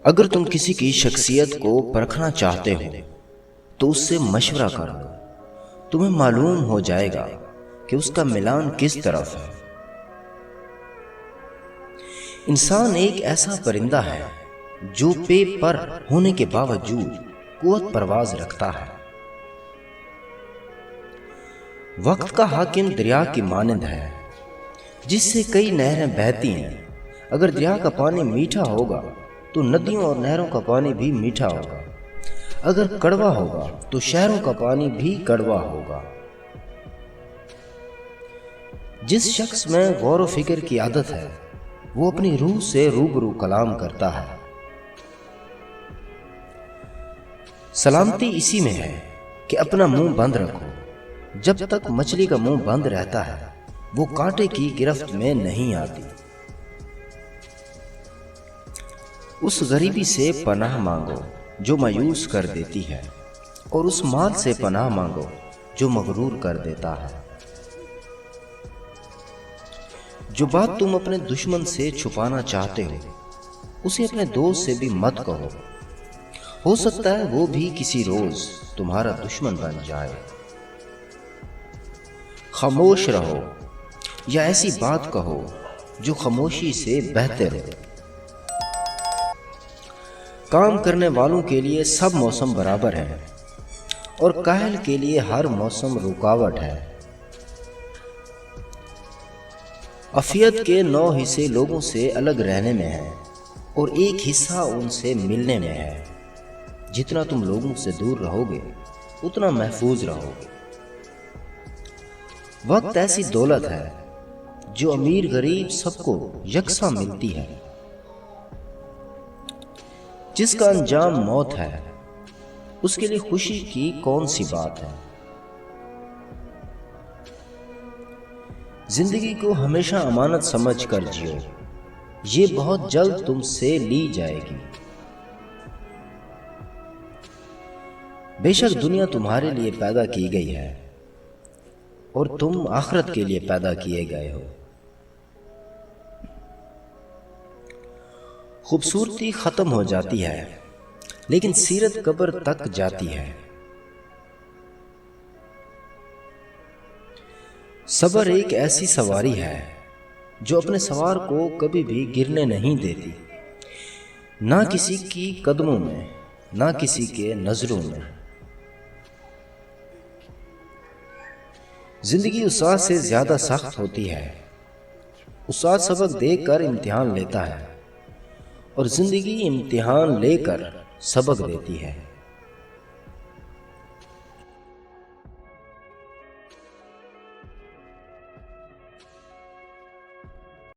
اگر تم کسی کی شخصیت کو پرکھنا چاہتے ہو تو اس سے مشورہ کرو، تمہیں معلوم ہو جائے گا کہ اس کا میلان کس طرف ہے۔ انسان ایک ایسا پرندہ ہے جو پے پر ہونے کے باوجود قوت پرواز رکھتا ہے۔ وقت کا حاکم دریا کی مانند ہے جس سے کئی نہریں بہتی ہیں۔ اگر دریا کا پانی میٹھا ہوگا تو ندیوں اور نہروں کا پانی بھی میٹھا ہوگا، اگر کڑوا ہوگا تو شہروں کا پانی بھی کڑوا ہوگا۔ جس شخص میں غور و فکر کی عادت ہے وہ اپنی روح سے روبرو کلام کرتا ہے۔ سلامتی اسی میں ہے کہ اپنا منہ بند رکھو۔ جب تک مچھلی کا منہ بند رہتا ہے وہ کانٹے کی گرفت میں نہیں آتی۔ اس غریبی سے پناہ مانگو جو مایوس کر دیتی ہے، اور اس مال سے پناہ مانگو جو مغرور کر دیتا ہے۔ جو بات تم اپنے دشمن سے چھپانا چاہتے ہو اسے اپنے دوست سے بھی مت کہو، ہو سکتا ہے وہ بھی کسی روز تمہارا دشمن بن جائے۔ خاموش رہو یا ایسی بات کہو جو خاموشی سے بہتر ہو۔ کام کرنے والوں کے لیے سب موسم برابر ہیں اور کاہل کے لیے ہر موسم رکاوٹ ہے۔ عافیت کے 9 حصے لوگوں سے الگ رہنے میں ہیں اور ایک حصہ ان سے ملنے میں ہے۔ جتنا تم لوگوں سے دور رہو گے اتنا محفوظ رہو گے۔ وقت ایسی دولت ہے جو امیر غریب سب کو یکساں ملتی ہے۔ جس کا انجام موت ہے اس کے لیے خوشی کی کون سی بات ہے۔ زندگی کو ہمیشہ امانت سمجھ کر جیو، یہ بہت جلد تم سے لی جائے گی۔ بے شک دنیا تمہارے لیے پیدا کی گئی ہے اور تم آخرت کے لیے پیدا کیے گئے ہو۔ خوبصورتی ختم ہو جاتی ہے لیکن سیرت قبر تک جاتی ہے۔ صبر ایک ایسی سواری ہے جو اپنے سوار کو کبھی بھی گرنے نہیں دیتی، نہ کسی کی قدموں میں نہ کسی کے نظروں میں۔ زندگی استاد سے زیادہ سخت ہوتی ہے۔ استاد سبق دے کر امتحان لیتا ہے اور زندگی امتحان لے کر سبق دیتی ہے۔